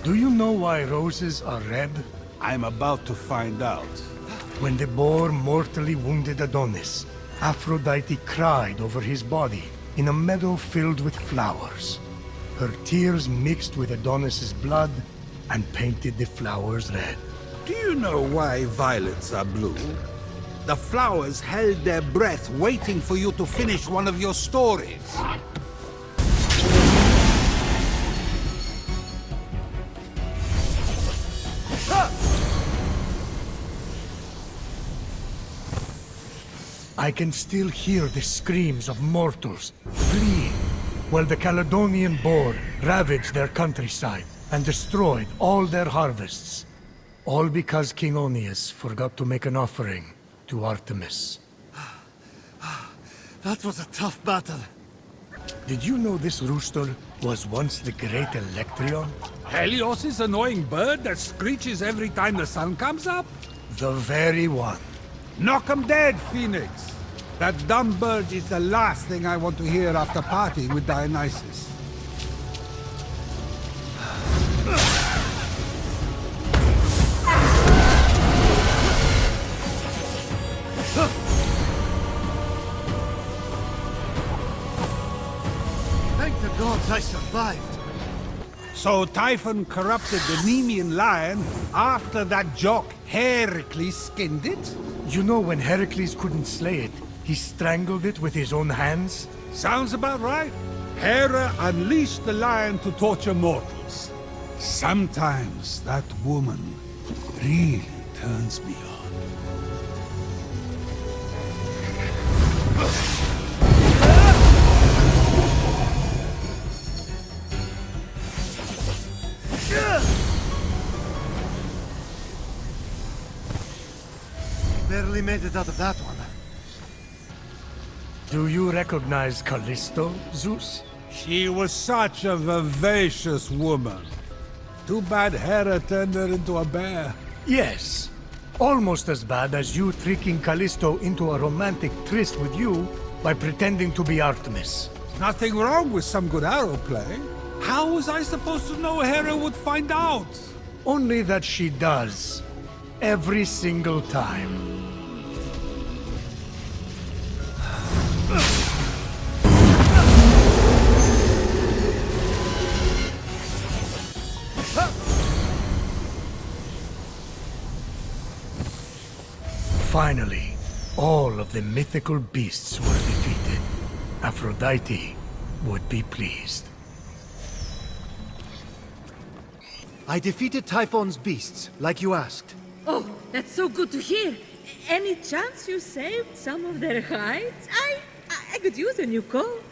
Do you know why roses are red? I'm about to find out. When the boar mortally wounded Adonis, Aphrodite cried over his body in a meadow filled with flowers. Her tears mixed with Adonis's blood and painted the flowers red. Do you know why violets are blue? The flowers held their breath waiting for you to finish one of your stories. I can still hear the screams of mortals fleeing, while the Caledonian boar ravaged their countryside and destroyed all their harvests. All because King Oeneus forgot to make an offering to Artemis. That was a tough battle. Did you know this rooster was once the great Electrion? Helios' annoying bird that screeches every time the sun comes up? The very one. Knock 'em dead, Phoenix! That dumb bird is the last thing I want to hear after partying with Dionysus. Thank the gods I survived. So Typhon corrupted the Nemean lion after that jock Heracles skinned it? You know when Heracles couldn't slay it, he strangled it with his own hands? Sounds about right. Hera unleashed the lion to torture mortals. Sometimes that woman really turns me on. Barely made it out of that one. Do you recognize Callisto, Zeus? She was such a vivacious woman. Too bad Hera turned her into a bear. Yes. Almost as bad as you tricking Callisto into a romantic tryst with you by pretending to be Artemis. Nothing wrong with some good arrow play. How was I supposed to know Hera would find out? Only that she does. Every single time. Finally, all of the mythical beasts were defeated. Aphrodite would be pleased. I defeated Typhon's beasts, like you asked. Oh, that's so good to hear. Any chance you saved some of their hides? I could use a new coat.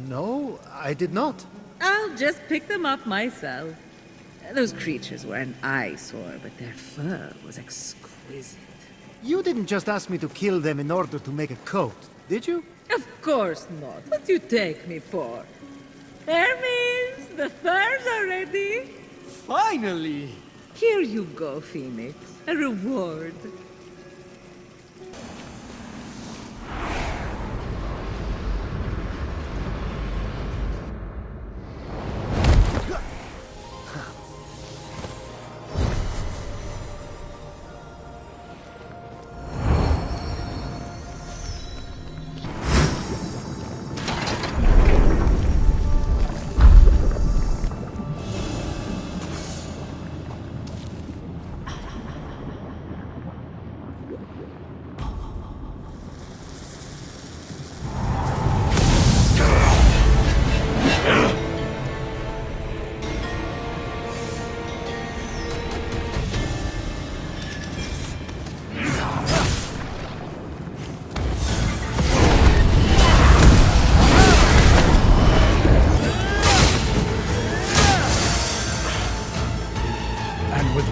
No, I did not. I'll just pick them up myself. Those creatures were an eyesore, but their fur was exquisite. You didn't just ask me to kill them in order to make a coat, did you? Of course not. What do you take me for? Hermes, the furs are ready. Finally! Here you go, Phoenix. A reward.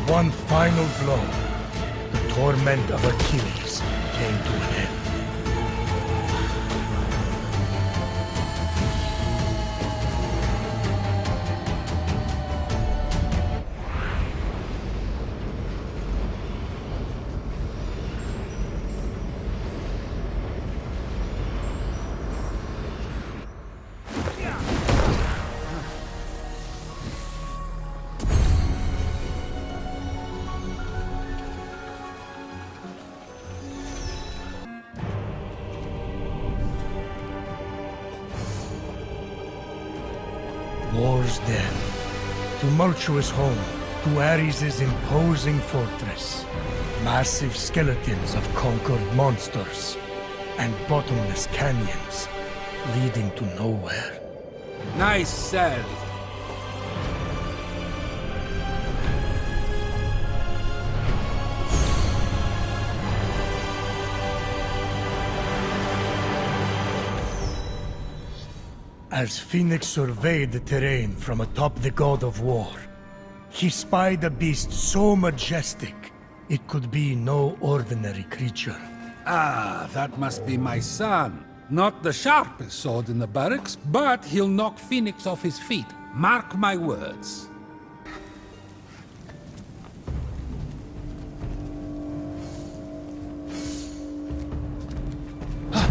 One final blow, the torment of Achilles came to an end. War's dead. Tumultuous home to Ares' imposing fortress. Massive skeletons of conquered monsters. And bottomless canyons leading to nowhere. Nice sell. As Fenyx surveyed the terrain from atop the god of war, he spied a beast so majestic it could be no ordinary creature. Ah, that must be my son. Not the sharpest sword in the barracks, but he'll knock Fenyx off his feet. Mark my words.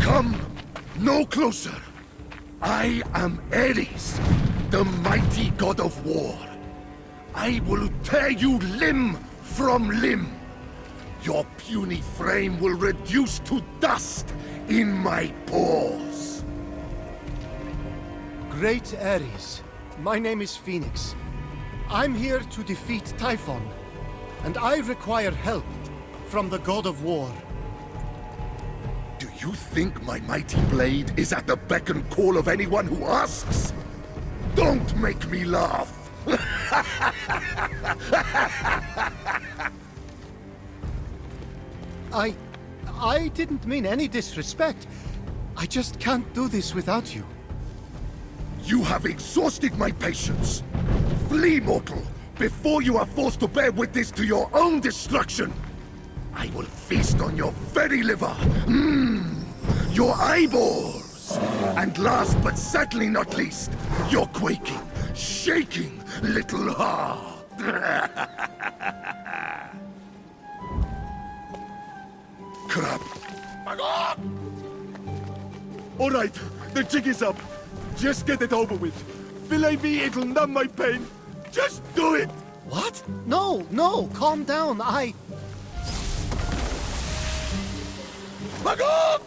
Come no closer. I am Ares, the mighty god of war. I will tear you limb from limb. Your puny frame will reduce to dust in my paws. Great Ares, my name is Fenyx. I'm here to defeat Typhon, and I require help from the god of war. Do you think my mighty blade is at the beck and call of anyone who asks? Don't make me laugh! I didn't mean any disrespect. I just can't do this without you. You have exhausted my patience. Flee, mortal, before you are forced to bear witness to your own destruction. I will feast on your very liver. Your eyeballs. And last but certainly not least, your quaking, shaking little heart. Crap. All right, the jig is up. Just get it over with. Fillet me, it'll numb my pain. Just do it! What? No, no, calm down. Magog!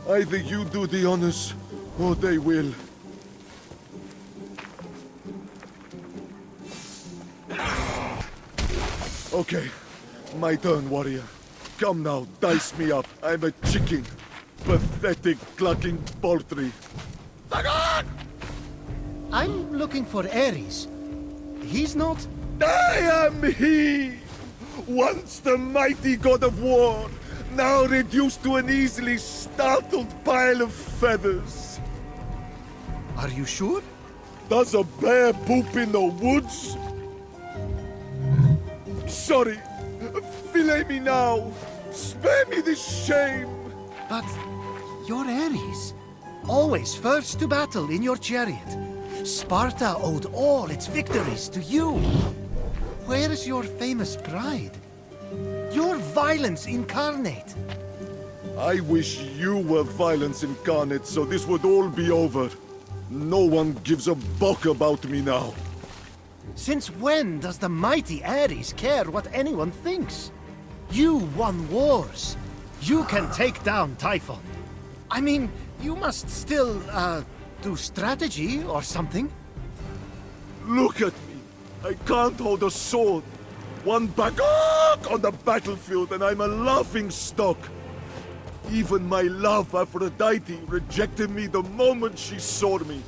Either you do the honors, or they will. Okay, my turn, warrior. Come now, dice me up. I'm a chicken. Pathetic, clucking poultry. Magog! I'm looking for Ares. He's not... I am he! Once the mighty god of war, now reduced to an easily startled pile of feathers. Are you sure? Does a bear poop in the woods? Sorry. Fillet me now. Spare me this shame. But you're Ares. Always first to battle in your chariot. Sparta owed all its victories to you. Where is your famous pride? You're violence incarnate. I wish you were violence incarnate, so this would all be over. No one gives a buck about me now. Since when does the mighty Ares care what anyone thinks? You won wars. You can take down Typhon. I mean, you must still, do strategy or something? Look at me. I can't hold a sword. One Bagog on the battlefield and I'm a laughing stock. Even my love, Aphrodite, rejected me the moment she saw me.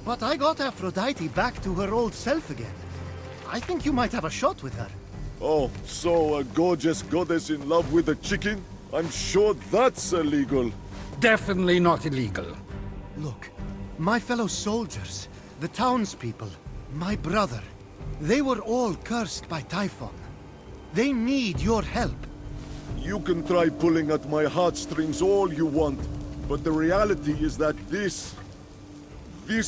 But I got Aphrodite back to her old self again. I think you might have a shot with her. Oh, so a gorgeous goddess in love with a chicken? I'm sure that's illegal. Definitely not illegal. Look, my fellow soldiers, the townspeople, my brother, they were all cursed by Typhon. They need your help. You can try pulling at my heartstrings all you want, but the reality is that this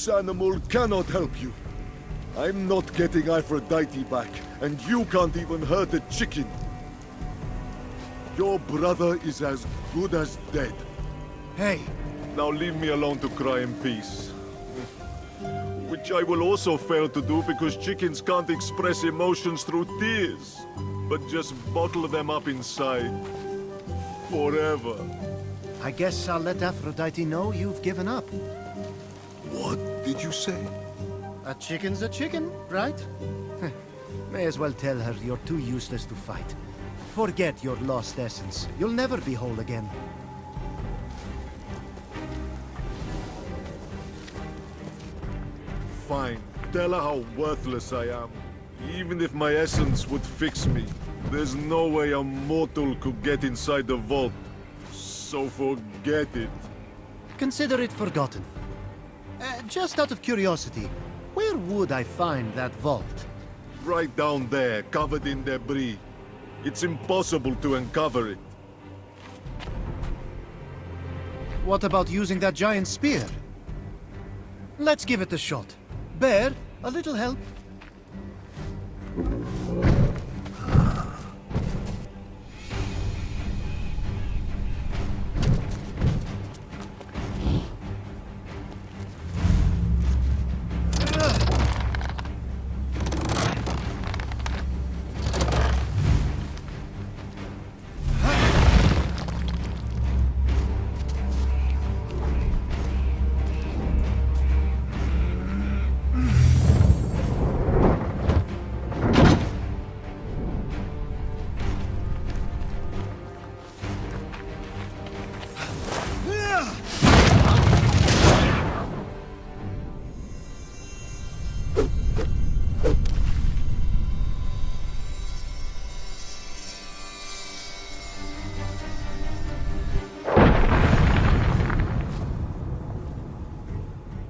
animal cannot help you. I'm not getting Aphrodite back, and you can't even hurt a chicken. Your brother is as good as dead. Hey, Now leave me alone to cry in peace. Which I will also fail to do because chickens can't express emotions through tears, but just bottle them up inside. Forever. I guess I'll let Aphrodite know you've given up. What did you say? A chicken's a chicken, right? May as well tell her you're too useless to fight. Forget your lost essence. You'll never be whole again. Fine. Tell her how worthless I am. Even if my essence would fix me, there's no way a mortal could get inside the vault. So forget it. Consider it forgotten. Just out of curiosity, where would I find that vault? Right down there, covered in debris. It's impossible to uncover it. What about using that giant spear? Let's give it a shot. Bear, a little help?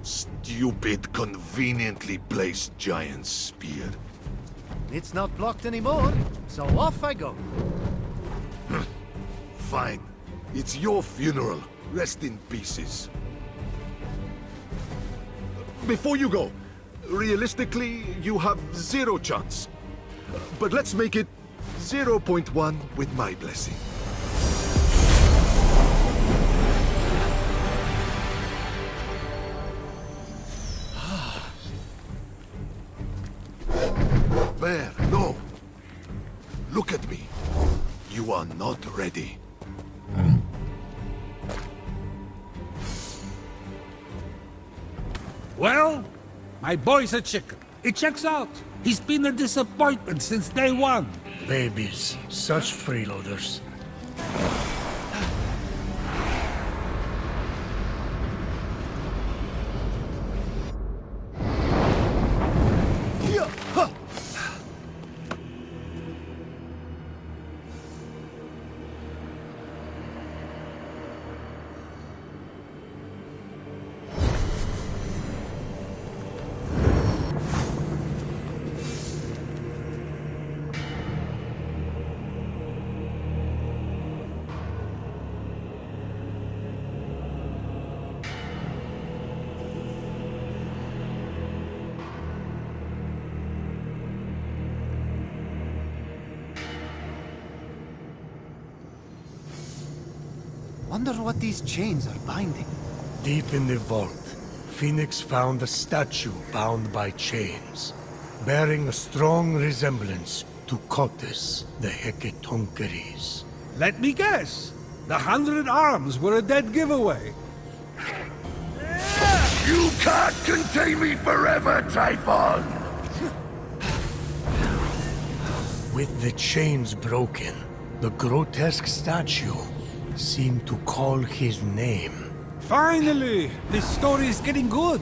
Stupid, conveniently placed giant spear. It's not blocked anymore, so off I go. Fine. It's your funeral. Rest in pieces. Before you go, realistically, you have 0 chance. But let's make it 0.1 with my blessing. Bear, no. Look at me. You are not ready. Well, my boy's a chicken. It checks out. He's been a disappointment since day one. Babies, such freeloaders. Wonder what these chains are binding. Deep in the vault, Fenyx found a statue bound by chains, bearing a strong resemblance to Kotis, the Hecatoncheires. Let me guess. The 100 arms were a dead giveaway. You can't contain me forever, Typhon! With the chains broken, the grotesque statue seemed to call his name. Finally! This story is getting good.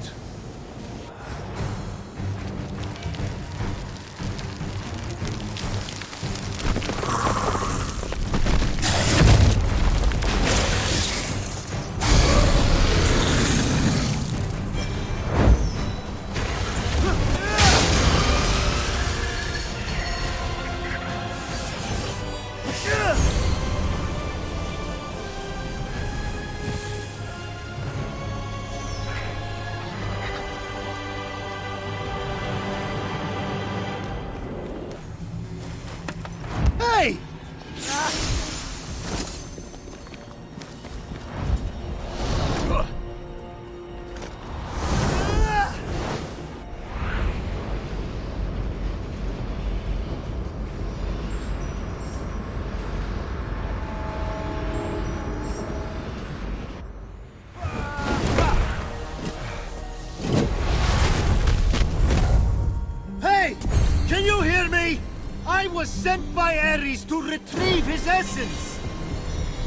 I was sent by Ares to retrieve his essence!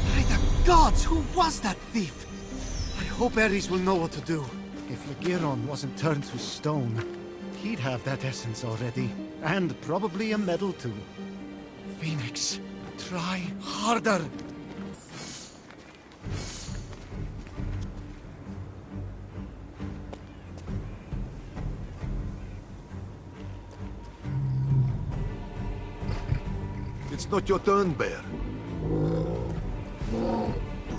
By the gods, who was that thief? I hope Ares will know what to do. If Lagiron wasn't turned to stone, he'd have that essence already. And probably a medal too. Phoenix, try harder! It's not your turn, Bear. Do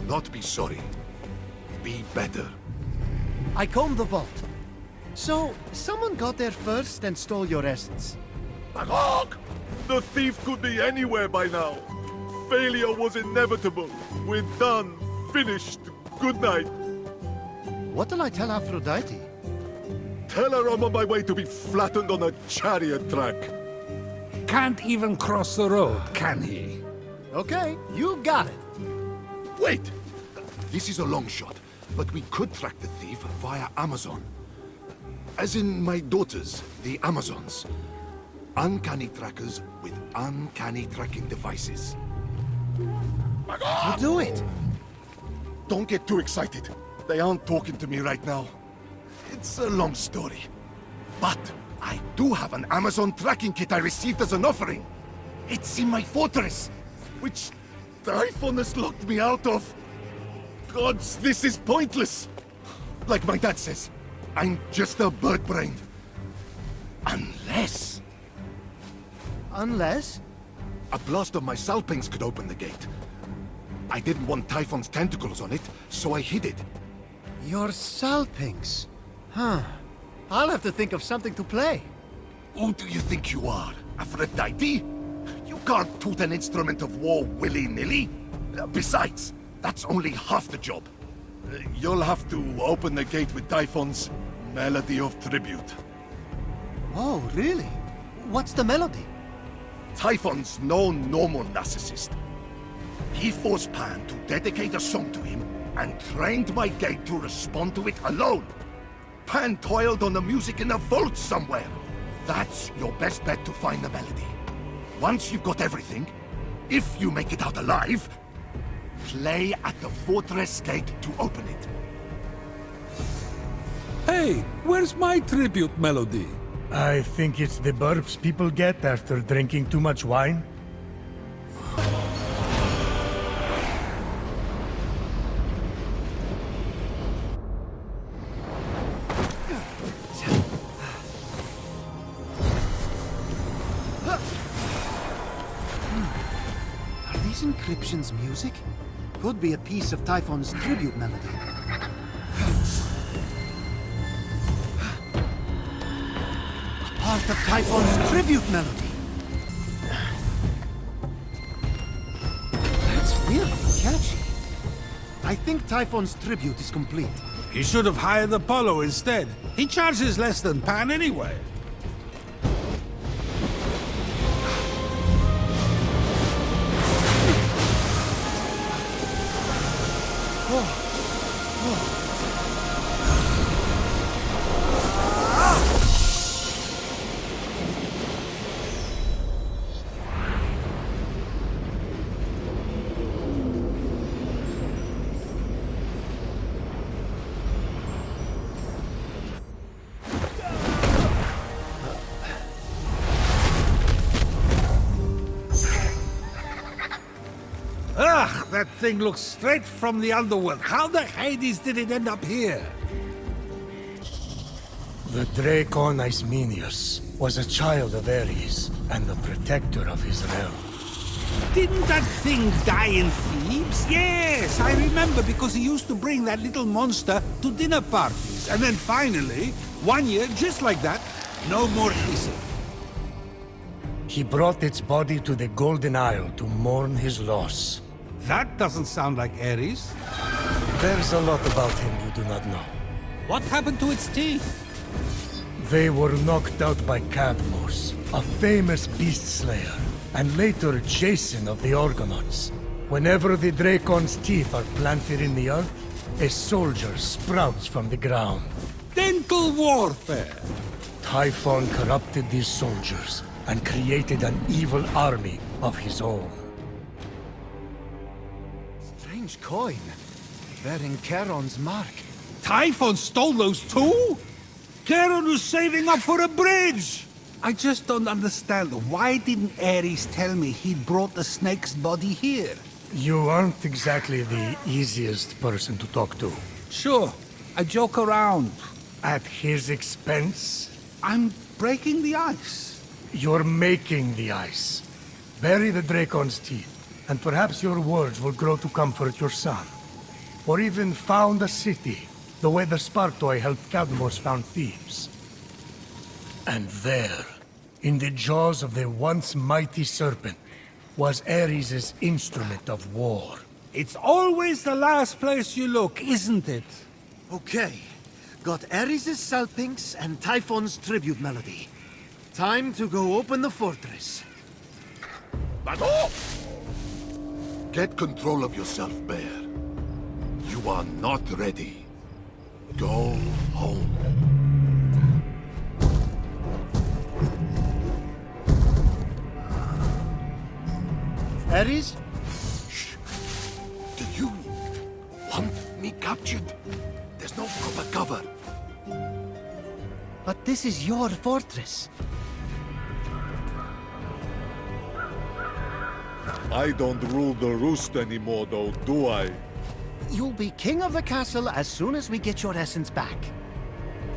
not be sorry. Be better. I combed the vault. So, someone got there first and stole your essence. Magog! The thief could be anywhere by now. Failure was inevitable. We're done. Finished. Good night. What'll I tell Aphrodite? Tell her I'm on my way to be flattened on a chariot track. Can't even cross the road, can he? Okay, you got it. Wait! This is a long shot, but we could track the thief via Amazon. As in my daughters, the Amazons. Uncanny trackers with uncanny tracking devices. You do it. Don't get too excited. They aren't talking to me right now. It's a long story. But I do have an Amazon tracking kit I received as an offering. It's in my fortress, which Typhon has locked me out of. Gods, this is pointless. Like my dad says, I'm just a bird-brained. Unless Unless? a blast of my salpings could open the gate. I didn't want Typhon's tentacles on it, so I hid it. Your salpings. Huh. I'll have to think of something to play. Who do you think you are, Aphrodite? You can't toot an instrument of war willy-nilly. Besides, that's only half the job. You'll have to open the gate with Typhon's Melody of Tribute. Oh, really? What's the melody? Typhon's no normal narcissist. He forced Pan to dedicate a song to him and trained my gate to respond to it alone. Pan toiled on the music in a vault somewhere. That's your best bet to find the melody. Once you've got everything, if you make it out alive, play at the fortress gate to open it. Hey, where's my tribute melody? I think it's the burps people get after drinking too much wine. Are these encryptions music? Could be a piece of Typhon's tribute melody. Part of Typhon's tribute melody. That's really catchy. I think Typhon's tribute is complete. He should have hired Apollo instead. He charges less than Pan anyway. Ugh, that thing looks straight from the underworld. How the Hades did it end up here? The Dracon Ismenius was a child of Ares and the protector of his realm. Didn't that thing die in Thebes? Yes, I remember because he used to bring that little monster to dinner parties. And then finally, one year, just like that, no more hissing. He brought its body to the Golden Isle to mourn his loss. That doesn't sound like Ares. There's a lot about him you do not know. What happened to its teeth? They were knocked out by Cadmos, a famous beast slayer, and later Jason of the Argonauts. Whenever the Dracon's teeth are planted in the earth, a soldier sprouts from the ground. Dental warfare! Typhon corrupted these soldiers and created an evil army of his own. Strange coin, bearing Charon's mark. Typhon stole those too? Charon was saving up for a bridge! I just don't understand. Why didn't Ares tell me he'd brought the snake's body here? You aren't exactly the easiest person to talk to. Sure, I joke around. At his expense? I'm breaking the ice. You're making the ice. Bury the Dracon's teeth, and perhaps your words will grow to comfort your son. Or even found a city, the way the Spartoi helped Cadmos found Thebes. And there, in the jaws of the once mighty serpent, was Ares' instrument of war. It's always the last place you look, isn't it? Okay, got Ares' salpinx and Typhon's tribute melody. Time to go open the fortress. But oh! Get control of yourself, Bear. You are not ready. Go home. Ares? Shh. Do you want me captured? There's no proper cover. But this is your fortress. I don't rule the roost anymore, though, do I? You'll be king of the castle as soon as we get your essence back.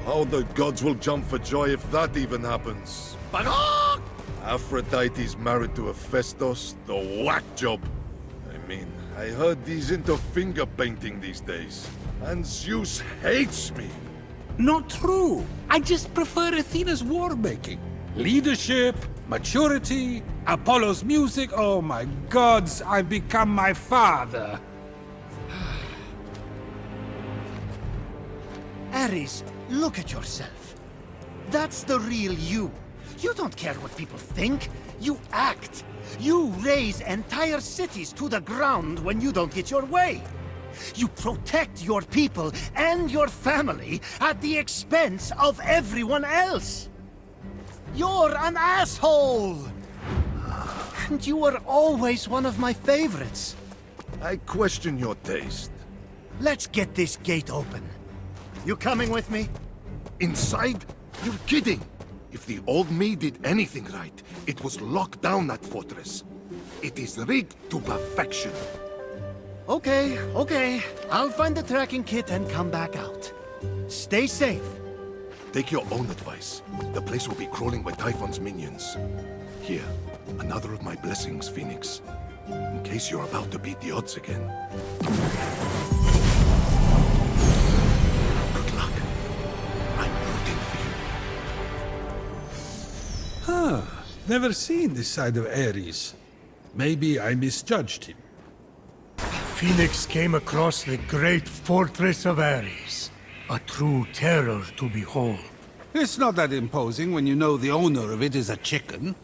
How the gods will jump for joy if that even happens. But oh! Aphrodite's married to Hephaestus, the whack job. I mean, I heard he's into finger painting these days. And Zeus hates me. Not true. I just prefer Athena's war-making. Leadership, maturity, Apollo's music. Oh my gods, I've become my father. Ares, look at yourself. That's the real you. You don't care what people think. You act. You raise entire cities to the ground when you don't get your way. You protect your people and your family at the expense of everyone else. You're an asshole! And you were always one of my favorites. I question your taste. Let's get this gate open. You coming with me? Inside? You're kidding! If the old me did anything right, it was lock down that fortress. It is rigged to perfection. Okay, okay. I'll find the tracking kit and come back out. Stay safe. Take your own advice. The place will be crawling with Typhon's minions. Here, another of my blessings, Phoenix. In case you're about to beat the odds again. Good luck. I'm rooting for you. Huh. Never seen this side of Ares. Maybe I misjudged him. Phoenix came across the great fortress of Ares. A true terror to behold. It's not that imposing when you know the owner of it is a chicken.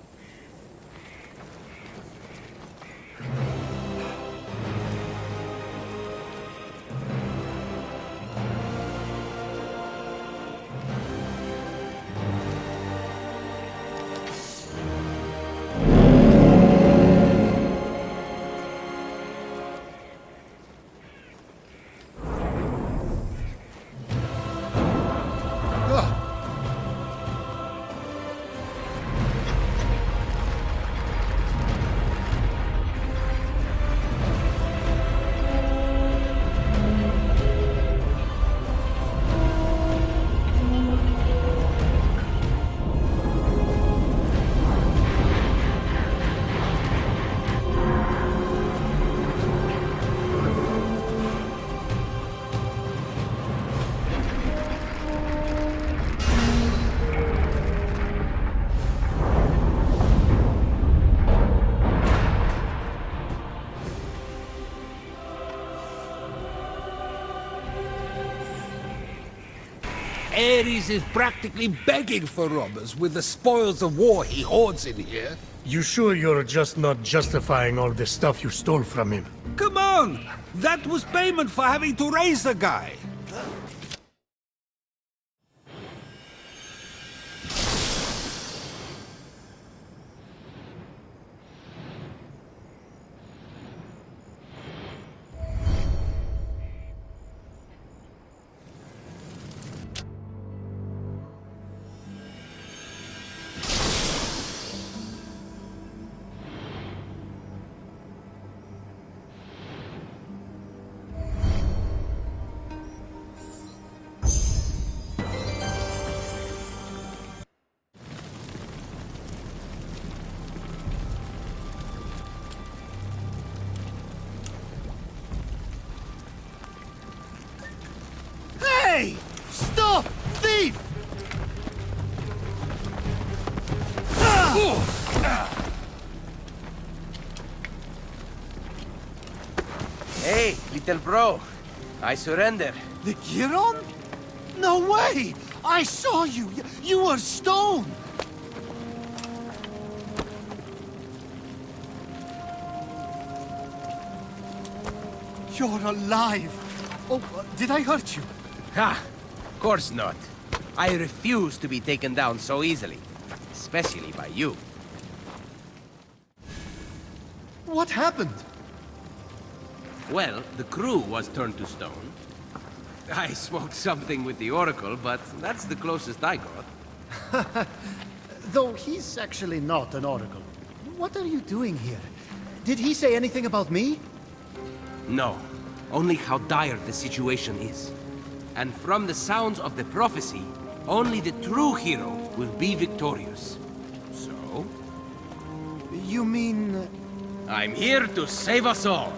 Ares is practically begging for robbers with the spoils of war he hoards in here. You sure you're just not justifying all the stuff you stole from him? Come on! That was payment for having to raise the guy. Stop! Thief! Hey, little bro. I surrender. The Giron? No way! I saw you! You were stone! You're alive! Oh, did I hurt you? Ha! Course not. I refuse to be taken down so easily. Especially by you. What happened? Well, the crew was turned to stone. I smoked something with the Oracle, but that's the closest I got. Though he's actually not an oracle. What are you doing here? Did he say anything about me? No, only how dire the situation is. And from the sounds of the prophecy, only the true hero will be victorious. So, You mean... I'm here to save us all.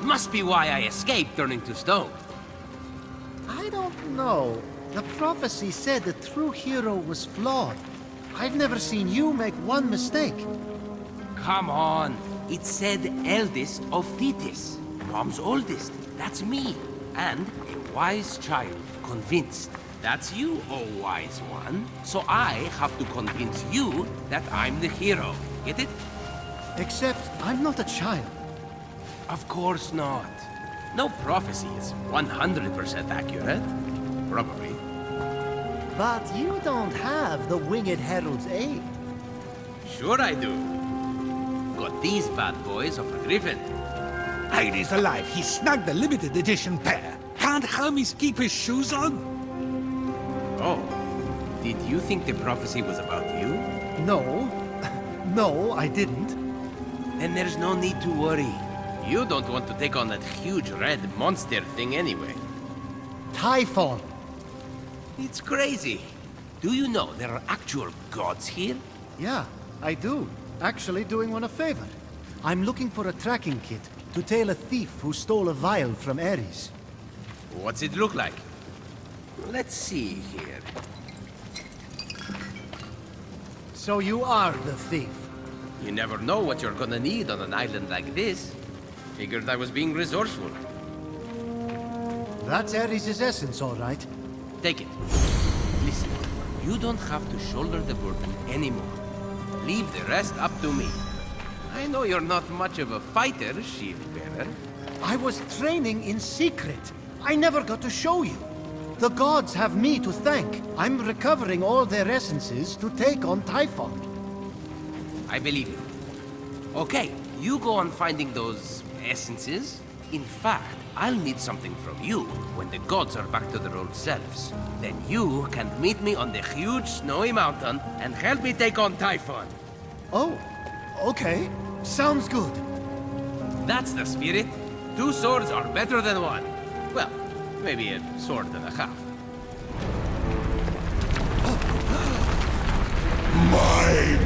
Must be why I escaped turning to stone. I don't know. The prophecy said the true hero was flawed. I've never seen you make one mistake. Come on. It said eldest of Thetis. Mom's oldest. That's me. And a wise child. Convinced. That's you, oh wise one. So I have to convince you that I'm the hero. Get it? Except I'm not a child. Of course not. No prophecy is 100% accurate. Probably. But you don't have the Winged Herald's aid. Sure I do. Got these bad boys of a griffin. Iris alive, he snagged the limited edition pair. Can't Hermes keep his shoes on? Oh. Did you think the prophecy was about you? No. No, I didn't. Then there's no need to worry. You don't want to take on that huge red monster thing anyway. Typhon. It's crazy. Do you know there are actual gods here? Yeah, I do. Actually doing one a favor. I'm looking for a tracking kit to tail a thief who stole a vial from Ares. What's it look like? Let's see here. So you are the thief. You never know what you're gonna need on an island like this. Figured I was being resourceful. That's Ares' essence, all right. Take it. Listen, you don't have to shoulder the burden anymore. Leave the rest up to me. I know you're not much of a fighter, shield bearer. I was training in secret. I never got to show you. The gods have me to thank. I'm recovering all their essences to take on Typhon. I believe you. Okay, you go on finding those essences. In fact, I'll need something from you when the gods are back to their old selves. Then you can meet me on the huge snowy mountain and help me take on Typhon. Oh, okay. Sounds good. That's the spirit. 2 swords are better than 1. Well, maybe a sword and a half. My!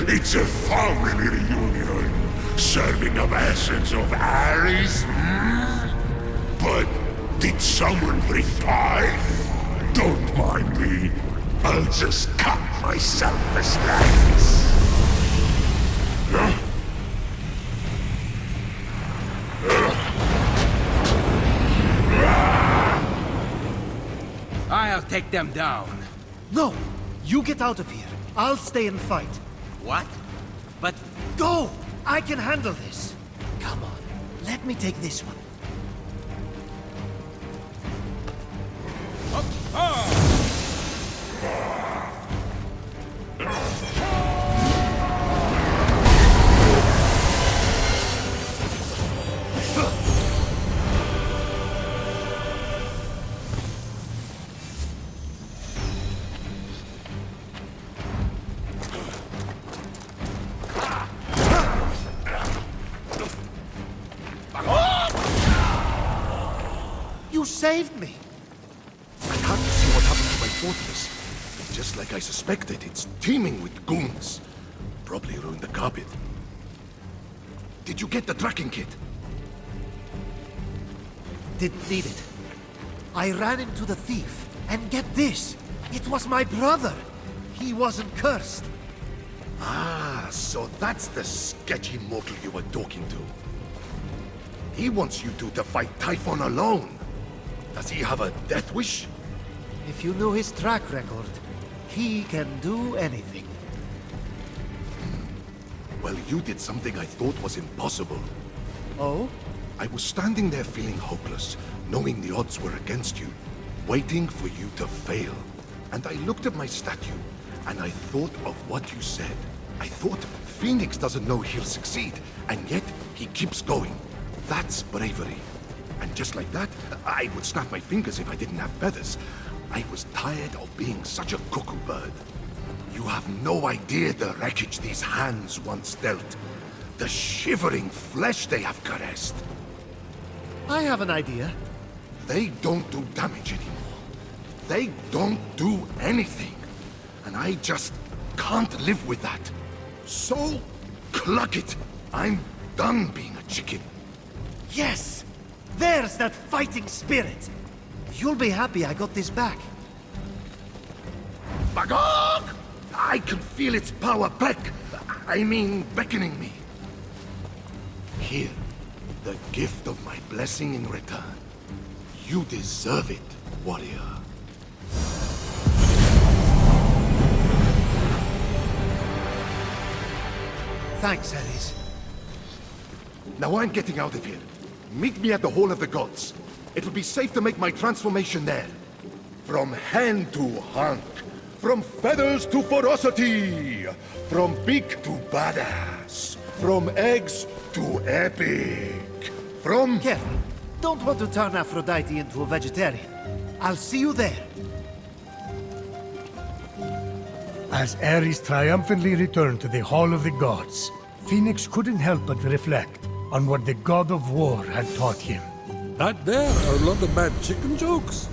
It's a family reunion. Serving up essence of Ares, But did someone bring pie? Don't mind me. I'll just cut myself a slice. I'll take them down. No! You get out of here. I'll stay and fight. What? But Go! I can handle this. Come on. Let me take this one. You saved me! I can't see what happened to my fortress. Just like I suspected, it's teeming with goons. Probably ruined the carpet. Did you get the tracking kit? Didn't need it. I ran into the thief, and get this, it was my brother. He wasn't cursed. Ah, so that's the sketchy mortal you were talking to. He wants you two to fight Typhon alone. Does he have a death wish? If you knew his track record, he can do anything. Well, you did something I thought was impossible. Oh? I was standing there feeling hopeless, knowing the odds were against you, waiting for you to fail. And I looked at my statue, and I thought of what you said. I thought Phoenix doesn't know he'll succeed, and yet he keeps going. That's bravery. And just like that, I would snap my fingers if I didn't have feathers. I was tired of being such a cuckoo bird. You have no idea the wreckage these hands once dealt. The shivering flesh they have caressed. I have an idea. They don't do damage anymore. They don't do anything. And I just can't live with that. So, cluck it. I'm done being a chicken. Yes! There's that fighting spirit! You'll be happy I got this back. Magog! I can feel its power beckoning me. Here, the gift of my blessing in return. You deserve it, warrior. Thanks, Ares. Now I'm getting out of here. Meet me at the Hall of the Gods. It'll be safe to make my transformation there. From hen to hunk. From feathers to ferocity. From beak to badass. From eggs to epic. From... Careful. Don't want to turn Aphrodite into a vegetarian. I'll see you there. As Ares triumphantly returned to the Hall of the Gods, Phoenix couldn't help but reflect on what the god of war had taught him. That there are a lot of bad chicken jokes.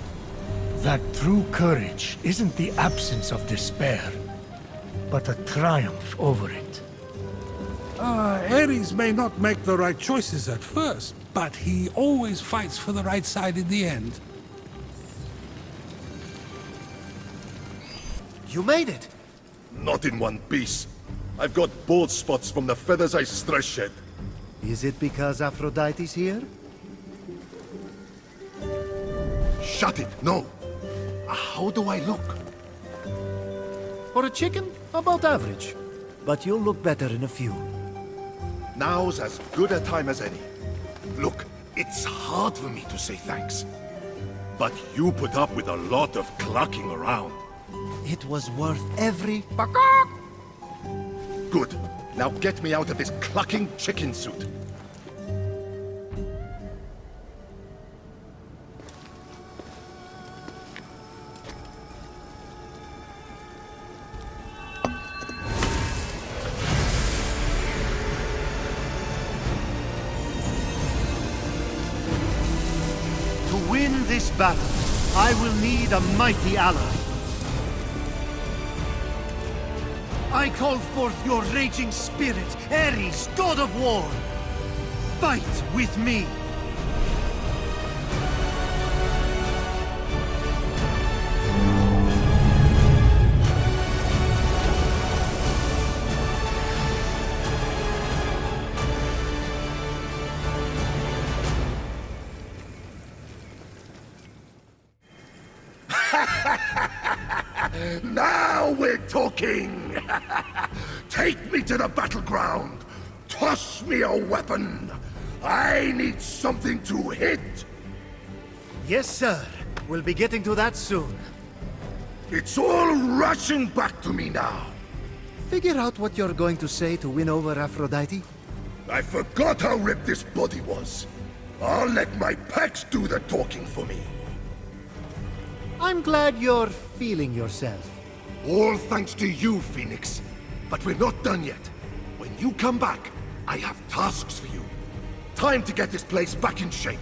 That true courage isn't the absence of despair, but a triumph over it. Ares may not make the right choices at first, but he always fights for the right side in the end. You made it! Not in one piece. I've got bald spots from the feathers I stress shed. Is it because Aphrodite's here? Shut it, no. How do I look? For a chicken, about average. But you'll look better in a few. Now's as good a time as any. Look, it's hard for me to say thanks. But you put up with a lot of clucking around. It was worth every... Good. Now get me out of this clucking chicken suit. To win this battle, I will need a mighty ally. I call forth your raging spirit, Ares, god of war! Fight with me! Now we're talking! Take me to the battleground! Toss me a weapon! I need something to hit! Yes, sir. We'll be getting to that soon. It's all rushing back to me now! Figure out what you're going to say to win over Aphrodite. I forgot how ripped this body was. I'll let my pecs do the talking for me. I'm glad you're feeling yourself. All thanks to you, Phoenix. But we're not done yet. When you come back, I have tasks for you. Time to get this place back in shape.